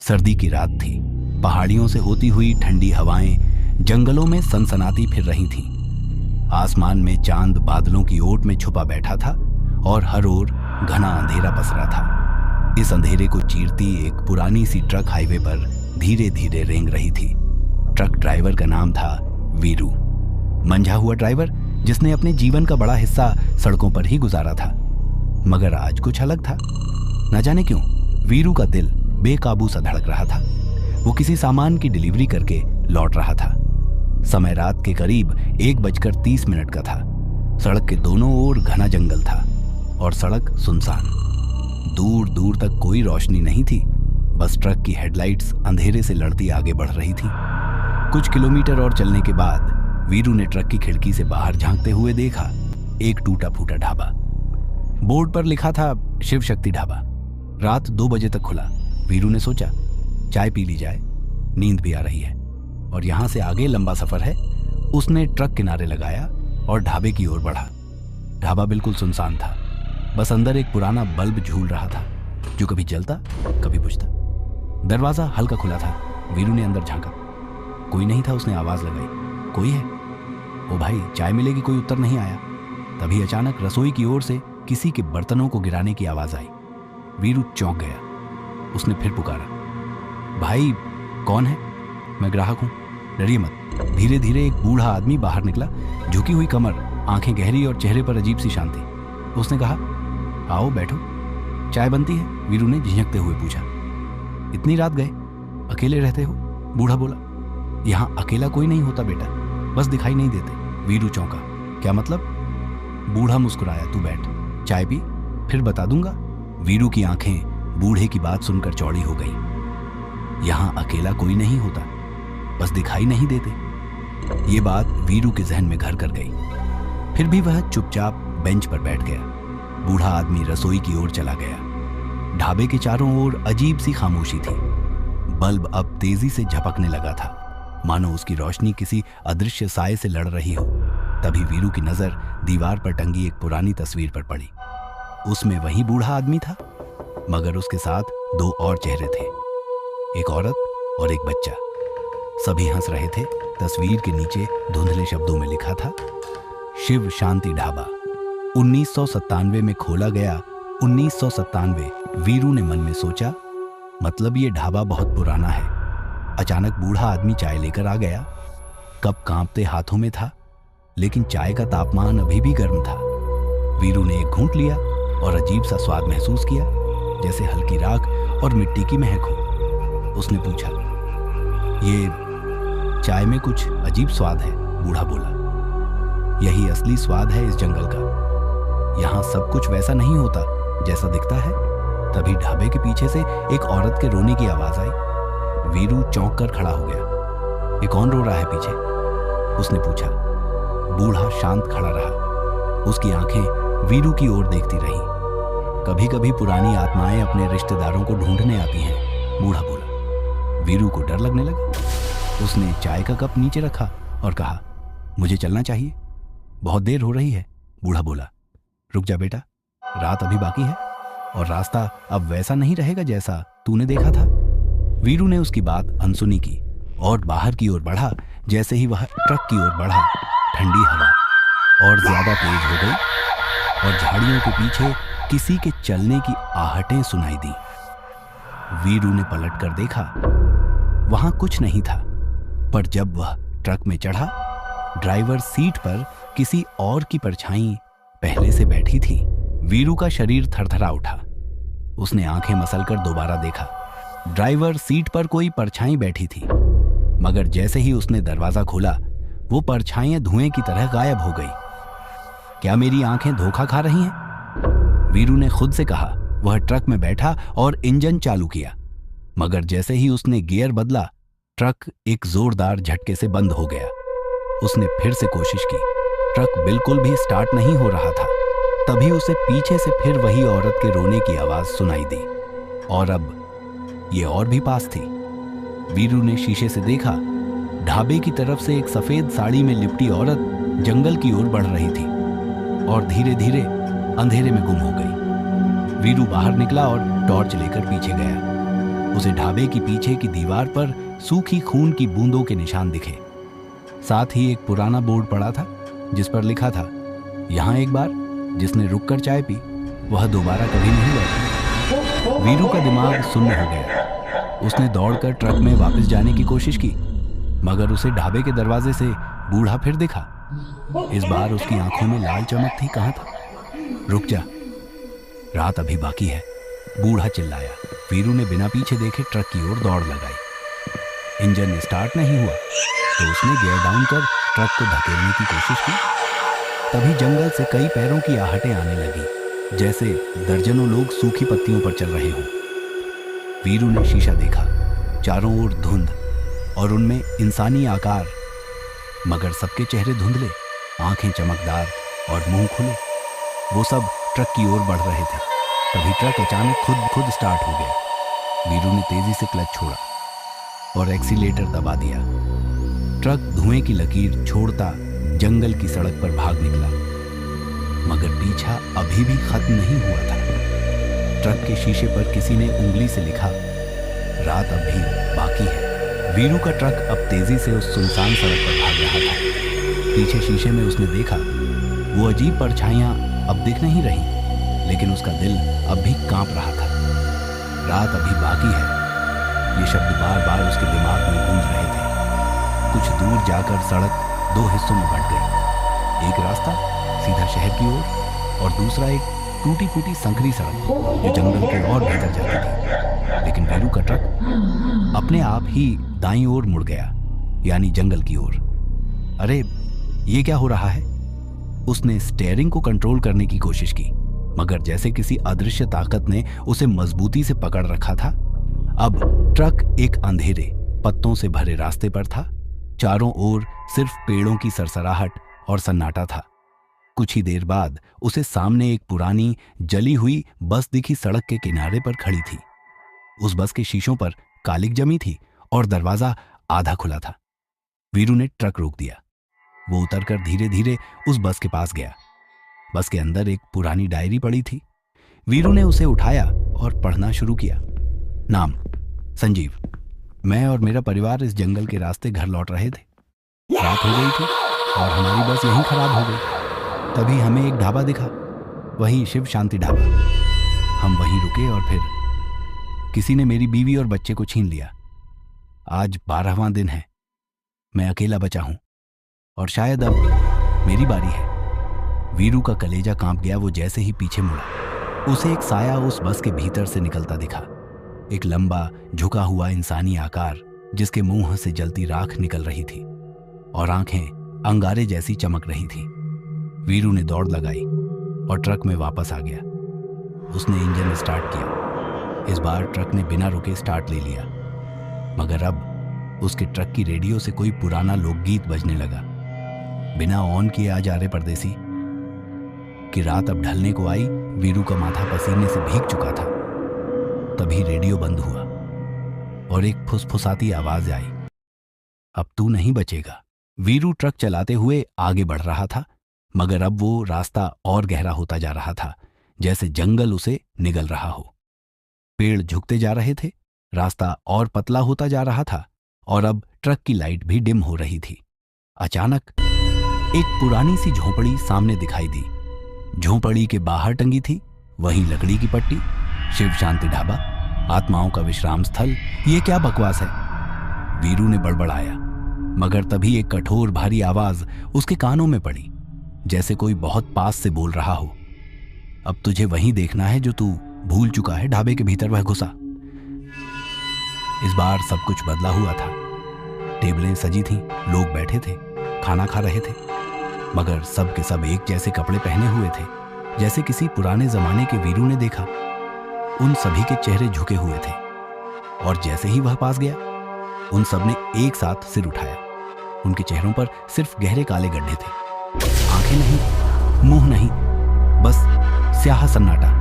सर्दी की रात थी। पहाड़ियों से होती हुई ठंडी हवाएं जंगलों में सनसनाती फिर रही थीं। आसमान में चांद बादलों की ओट में छुपा बैठा था और हर ओर घना अंधेरा पसरा था। इस अंधेरे को चीरती एक पुरानी सी ट्रक हाईवे पर धीरे धीरे रेंग रही थी। ट्रक ड्राइवर का नाम था वीरू। मंझा हुआ ड्राइवर जिसने अपने जीवन का बड़ा हिस्सा सड़कों पर ही गुजारा था। मगर आज कुछ अलग था। न जाने क्यों वीरू का दिल बेकाबू सा धड़क रहा था। वो किसी सामान की डिलीवरी करके लौट रहा था। समय रात के करीब 1:30 का था। सड़क के दोनों ओर घना जंगल था और सड़क सुनसान। दूर दूर तक कोई रोशनी नहीं थी। बस ट्रक की हेडलाइट्स अंधेरे से लड़ती आगे बढ़ रही थी। कुछ किलोमीटर और चलने के बाद वीरू ने ट्रक की खिड़की से बाहर झांकते हुए देखा एक टूटा फूटा ढाबा। बोर्ड पर लिखा था शिव शक्ति ढाबा। रात 2 बजे तक खुला। वीरू ने सोचा चाय पी ली जाए, नींद भी आ रही है और यहाँ से आगे लंबा सफर है। उसने ट्रक किनारे लगाया और ढाबे की ओर बढ़ा। ढाबा बिल्कुल सुनसान था। बस अंदर एक पुराना बल्ब झूल रहा था जो कभी जलता कभी बुझता। दरवाजा हल्का खुला था। वीरू ने अंदर झांका। कोई नहीं था। उसने आवाज लगाई, कोई है? ओ भाई, चाय मिलेगी। कोई उत्तर नहीं आया। तभी अचानक रसोई की ओर से किसी के बर्तनों को गिराने की आवाज आई। वीरू चौंक गया। उसने फिर पुकारा, भाई कौन है? मैं ग्राहक हूं, डरिए मत। धीरे धीरे एक बूढ़ा आदमी बाहर निकला। झुकी हुई कमर, आंखें गहरी और चेहरे पर अजीब सी शांति। उसने कहा, आओ बैठो, चाय बनती है? वीरू ने झिझकते हुए पूछा। इतनी रात गए, अकेले रहते हो? बूढ़ा बोला। यहाँ अकेला कोई नहीं होता बेटा, बस दिखाई नहीं देते। वीरू चौंका। क्या मतलब? बूढ़ा मुस्कुराया। तू बैठ, चाय पी, फिर बता दूंगा। वीरू की आंखें बूढ़े की बात सुनकर चौड़ी हो गई। यहाँ अकेला कोई नहीं होता, बस दिखाई नहीं देते। ये बात वीरू के जहन में घर कर गई। फिर भी वह चुपचाप बेंच पर बैठ गया। बूढ़ा आदमी रसोई की ओर चला गया। ढाबे के चारों ओर अजीब सी खामोशी थी। बल्ब अब तेजी से झपकने लगा था, मानो उसकी रोशनी किसी अदृश्य साए से लड़ रही हो। तभी वीरू की नजर दीवार पर टंगी एक पुरानी तस्वीर पर पड़ी। उसमें वही बूढ़ा आदमी था, मगर उसके साथ 2 और चेहरे थे, एक औरत और एक बच्चा। सभी हंस रहे थे। तस्वीर के नीचे धुंधले शब्दों में लिखा था, शिव शांति ढाबा, 1997 में खोला गया। 1997। वीरू ने मन में सोचा, मतलब ये ढाबा बहुत पुराना है। अचानक बूढ़ा आदमी चाय लेकर आ गया। कप कांपते हाथों में था, लेकिन चाय का तापमान अभी भी गर्म था। वीरू ने एक घूंट लिया और अजीब सा स्वाद महसूस किया, जैसे हल्की राख और मिट्टी की महक हो। उसने पूछा, ये चाय में कुछ अजीब स्वाद है? बूढ़ा बोला, यही असली स्वाद है इस जंगल का। यहाँ सब कुछ वैसा नहीं होता जैसा दिखता है। तभी ढाबे के पीछे से एक औरत के रोने की आवाज आई। वीरू चौंक कर खड़ा हो गया। ये कौन रो रहा है पीछे? उसने पूछा। बूढ़ा शांत खड़ा रहा। उसकी आंखें वीरू की ओर देखती रहीं। कभी कभी पुरानी आत्माएं अपने रिश्तेदारों को ढूंढने आती हैं, बूढ़ा बोला। वीरू को डर लगने लगा। उसने चाय का कप नीचे रखा और कहा, मुझे चलना चाहिए, बहुत देर हो रही है। बूढ़ा बोला, रुक जा बेटा, रात अभी बाकी है और रास्ता अब वैसा नहीं रहेगा जैसा तूने देखा था। वीरू ने उसकी बात अनसुनी की और बाहर की ओर बढ़ा। जैसे ही वह ट्रक की ओर बढ़ा, ठंडी हवा और ज्यादा तेज हो गई और झाड़ियों के पीछे किसी के चलने की आहटें सुनाई दी। वीरू ने पलट कर देखा, वहां कुछ नहीं था। पर जब वह ट्रक में चढ़ा, ड्राइवर सीट पर किसी और की परछाई पहले से बैठी थी। वीरू का शरीर थरथरा उठा। उसने आंखें मसलकर दोबारा देखा। ड्राइवर सीट पर कोई परछाई बैठी थी, मगर जैसे ही उसने दरवाजा खोला, वो परछाइयां धुएं की तरह गायब हो गई। क्या मेरी आंखें धोखा खा रही हैं? वीरू ने खुद से कहा। वह ट्रक में बैठा और इंजन चालू किया, मगर जैसे ही उसने गियर बदला, ट्रक एक जोरदार झटके से बंद हो गया। उसने फिर से कोशिश की। ट्रक बिल्कुल भी स्टार्ट नहीं हो रहा था। तभी उसे पीछे से फिर वही औरत के रोने की आवाज सुनाई दी, और अब ये और भी पास थी। वीरू ने शीशे से देखा, ढाबे की तरफ से एक सफेद साड़ी में लिपटी औरत जंगल की ओर बढ़ रही थी और धीरे धीरे अंधेरे में गुम हो गई। वीरू बाहर निकला और टॉर्च लेकर पीछे गया। उसे ढाबे की पीछे की दीवार पर सूखी खून की बूंदों के निशान दिखे। साथ ही एक पुराना बोर्ड पड़ा था जिस पर लिखा था, यहाँ एक बार जिसने रुककर चाय पी वह दोबारा कभी नहीं लौटा। वीरू का दिमाग सुन्न हो गया। उसने दौड़कर ट्रक में वापस जाने की कोशिश की, मगर उसे ढाबे के दरवाजे से बूढ़ा फिर दिखा। इस बार उसकी आंखों में लाल चमक थी। कहाँ था? रुक जा, रात अभी बाकी है, बूढ़ा चिल्लाया। वीरू ने बिना पीछे देखे ट्रक की ओर दौड़ लगाई। इंजन स्टार्ट नहीं हुआ तो उसने गियर डाउन कर ट्रक को धकेलने की कोशिश की। तभी जंगल से कई पैरों की आहटें आने लगी, जैसे दर्जनों लोग सूखी पत्तियों पर चल रहे हों। वीरू ने शीशा देखा, चारों ओर धुंध और उनमें इंसानी आकार, मगर सबके चेहरे धुंधले, आंखें चमकदार और मुंह खुले। वो सब ट्रक की ओर बढ़ रहे थे। तभी ट्रक अचानक खुद स्टार्ट हो गया। वीरू ने तेजी से क्लच छोड़ा और एक्सीलेटर दबा दिया। ट्रक धुएं की लकीर छोड़ता जंगल की सड़क पर भाग निकला, मगर पीछा अभी भी खत्म नहीं हुआ था। ट्रक के शीशे पर किसी ने उंगली से लिखा, रात अभी बाकी है। वीरू का ट्रक अब तेजी से उस सुनसान सड़क पर भाग रहा था। पीछे शीशे में उसने देखा, वो अजीब परछाइयां अब दिख नहीं रही, लेकिन उसका दिल अब भी कांप रहा था। रात अभी बाकी है, ये शब्द बार बार उसके दिमाग में गूंज रहे थे। कुछ दूर जाकर सड़क दो हिस्सों में बंट गई। एक रास्ता सीधा शहर की ओर और दूसरा एक टूटी फूटी संकरी सड़क जो जंगल के और भीतर जाती थी। लेकिन वीरू का ट्रक अपने आप ही दाईं ओर मुड़ गया, यानी जंगल की ओर। अरे ये क्या हो रहा है? उसने स्टीयरिंग को कंट्रोल करने की कोशिश की, मगर जैसे किसी अदृश्य ताकत ने उसे मजबूती से पकड़ रखा था। अब ट्रक एक अंधेरे पत्तों से भरे रास्ते पर था। चारों ओर सिर्फ पेड़ों की सरसराहट और सन्नाटा था। कुछ ही देर बाद उसे सामने एक पुरानी जली हुई बस दिखी। सड़क के किनारे पर खड़ी थी। उस बस के शीशों पर कालिक जमी थी और दरवाजा आधा खुला था। वीरू ने ट्रक रोक दिया। वो उतरकर धीरे धीरे उस बस के पास गया। बस के अंदर एक पुरानी डायरी पड़ी थी। वीरू ने उसे उठाया और पढ़ना शुरू किया। नाम संजीव। मैं और मेरा परिवार इस जंगल के रास्ते घर लौट रहे थे। रात हो गई थी और हमारी बस यहीं खराब हो गई। तभी हमें एक ढाबा दिखा, वही शिव शांति ढाबा। हम वहीं रुके और फिर किसी ने मेरी बीवी और बच्चे को छीन लिया। आज 12वां दिन है, मैं अकेला बचा हूं और शायद अब मेरी बारी है। वीरू का कलेजा कांप गया। वो जैसे ही पीछे मुड़ा, उसे एक साया उस बस के भीतर से निकलता दिखा। एक लंबा झुका हुआ इंसानी आकार जिसके मुंह से जलती राख निकल रही थी और आंखें अंगारे जैसी चमक रही थी। वीरू ने दौड़ लगाई और ट्रक में वापस आ गया। उसने इंजन स्टार्ट किया। इस बार ट्रक ने बिना रुके स्टार्ट ले लिया, मगर अब उसके ट्रक की रेडियो से कोई पुराना लोकगीत बजने लगा। बिना ऑन किए आ जा रहे परदेसी कि रात अब ढलने को आई। वीरू का माथा पसीने से भीग चुका था। तभी रेडियो बंद हुआ और एक फुसफुसाती आवाज आई, अब तू नहीं बचेगा। वीरू ट्रक चलाते हुए आगे बढ़ रहा था, मगर अब वो रास्ता और गहरा होता जा रहा था, जैसे जंगल उसे निगल रहा हो। पेड़ झुकते जा रहे थे, रास्ता और पतला होता जा रहा था और अब ट्रक की लाइट भी डिम हो रही थी। अचानक एक पुरानी सी झोपड़ी सामने दिखाई दी। झोपड़ी के बाहर टंगी थी वही लकड़ी की पट्टी, शिव शांति ढाबा, आत्माओं का विश्राम स्थल। ये क्या बकवास है? वीरू ने बड़बड़ाया, मगर तभी एक कठोर भारी आवाज उसके कानों में पड़ी, जैसे कोई बहुत पास से बोल रहा हो। अब तुझे वहीं देखना है जो तू भूल चुका है। ढाबे के भीतर वह घुसा। इस बार सब कुछ बदला हुआ था। टेबलें सजी थीं, लोग बैठे थे, खाना खा रहे थे, मगर सब के सब एक जैसे कपड़े पहने हुए थे, जैसे किसी पुराने जमाने के वीरू ने देखा। उन सभी के चेहरे झुके हुए थे और जैसे ही वह पास गया, उन सब ने एक साथ सिर उठाया। उनके चेहरों पर सिर्फ गहरे काले गड्ढे थे, आंखें नहीं, मुंह नहीं, बस स्याह सन्नाटा।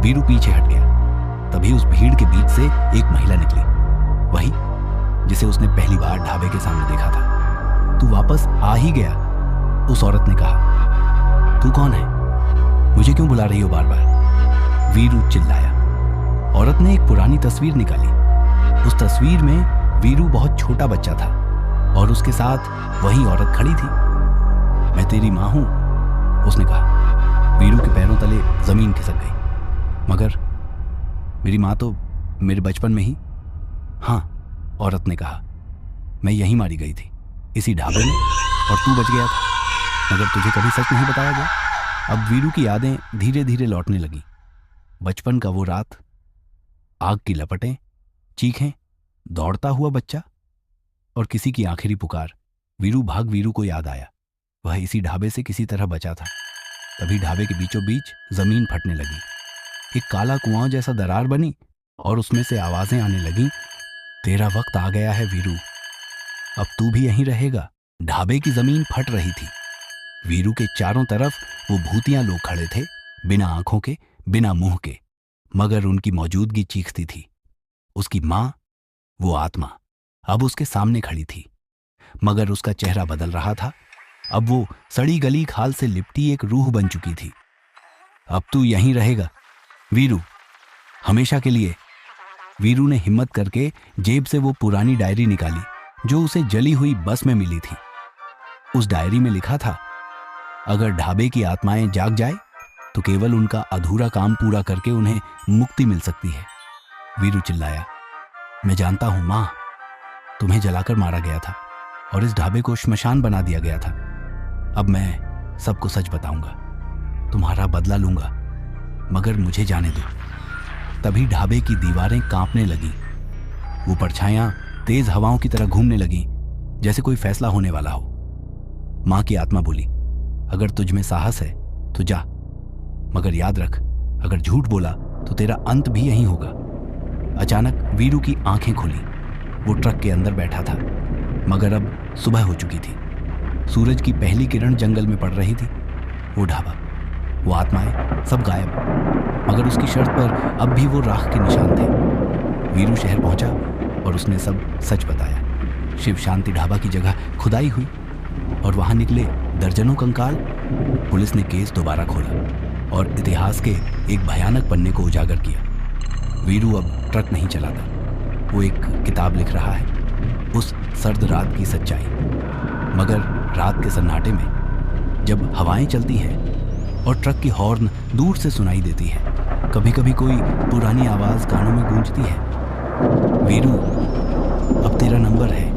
वीरू पीछे हट गया। तभी उस भीड़ के बीच से एक महिला निकली, वही जिसे उसने पहली बार ढाबे के सामने देखा था। तू वापस आ ही गया, उस औरत ने कहा। तू कौन है? मुझे क्यों बुला रही हो बार बार? वीरू चिल्लाया। औरत ने एक पुरानी तस्वीर निकाली, उस तस्वीर में वीरू बहुत छोटा बच्चा था और उसके साथ वही औरत खड़ी थी। मैं तेरी माँ हूं, उसने कहा। वीरू के पैरों तले जमीन खिसक गई। मगर मेरी माँ तो मेरे बचपन में ही। हाँ, औरत ने कहा, मैं यहीं मारी गई थी, इसी ढाबे में, और तू बच गया था, मगर तुझे कभी सच नहीं बताया गया। अब वीरू की यादें धीरे धीरे लौटने लगी। बचपन का वो रात, आग की लपटें, चीखें, दौड़ता हुआ बच्चा और किसी की आखिरी पुकार। वीरू को याद आया। वह इसी ढाबे से किसी तरह बचा था। तभी ढाबे के बीचों बीच जमीन फटने लगी। एक काला कुआं जैसा दरार बनी और उसमें से आवाजें आने लगी, तेरा वक्त आ गया है वीरू, अब तू भी यहीं रहेगा। ढाबे की जमीन फट रही थी। वीरू के चारों तरफ वो भूतियां लोग खड़े थे, बिना आंखों के, बिना मुंह के, मगर उनकी मौजूदगी चीखती थी। उसकी मां, वो आत्मा, अब उसके सामने खड़ी थी, मगर उसका चेहरा बदल रहा था। अब वो सड़ी गली खाल से लिपटी एक रूह बन चुकी थी। अब तू यहीं रहेगा वीरू, हमेशा के लिए। वीरू ने हिम्मत करके जेब से वो पुरानी डायरी निकाली जो उसे जली हुई बस में मिली थी। उस डायरी में लिखा था, अगर ढाबे की आत्माएं जाग जाए तो केवल उनका अधूरा काम पूरा करके उन्हें मुक्ति मिल सकती है। वीरू चिल्लाया, मैं जानता हूं मां, तुम्हें जलाकर मारा गया था और इस ढाबे को श्मशान बना दिया गया था। अब मैं सबको सच बताऊंगा, तुम्हारा बदला लूंगा, मगर मुझे जाने दो। तभी ढाबे की दीवारें कांपने लगीं। वो परछायां तेज हवाओं की तरह घूमने लगीं, जैसे कोई फैसला होने वाला हो। मां की आत्मा बोली, अगर तुझ में साहस है तो जा, मगर याद रख, अगर झूठ बोला तो तेरा अंत भी यहीं होगा। अचानक वीरू की आंखें खुली। वो ट्रक के अंदर बैठा था, मगर अब सुबह हो चुकी थी। सूरज की पहली किरण जंगल में पड़ रही थी। वो ढाबा, वो आत्माएं, सब गायब, मगर उसकी शर्त पर अब भी वो राख के निशान थे। वीरू शहर पहुंचा और उसने सब सच बताया। शिव शांति ढाबा की जगह खुदाई हुई और वहां निकले दर्जनों कंकाल। पुलिस ने केस दोबारा खोला और इतिहास के एक भयानक पन्ने को उजागर किया। वीरू अब ट्रक नहीं चलाता, वो एक किताब लिख रहा है, उस सर्द रात की सच्चाई। मगर रात के सन्नाटे में जब हवाएं चलती हैं और ट्रक की हॉर्न दूर से सुनाई देती है, कभी कभी कोई पुरानी आवाज कानों में गूंजती है, वीरू, अब तेरा नंबर है,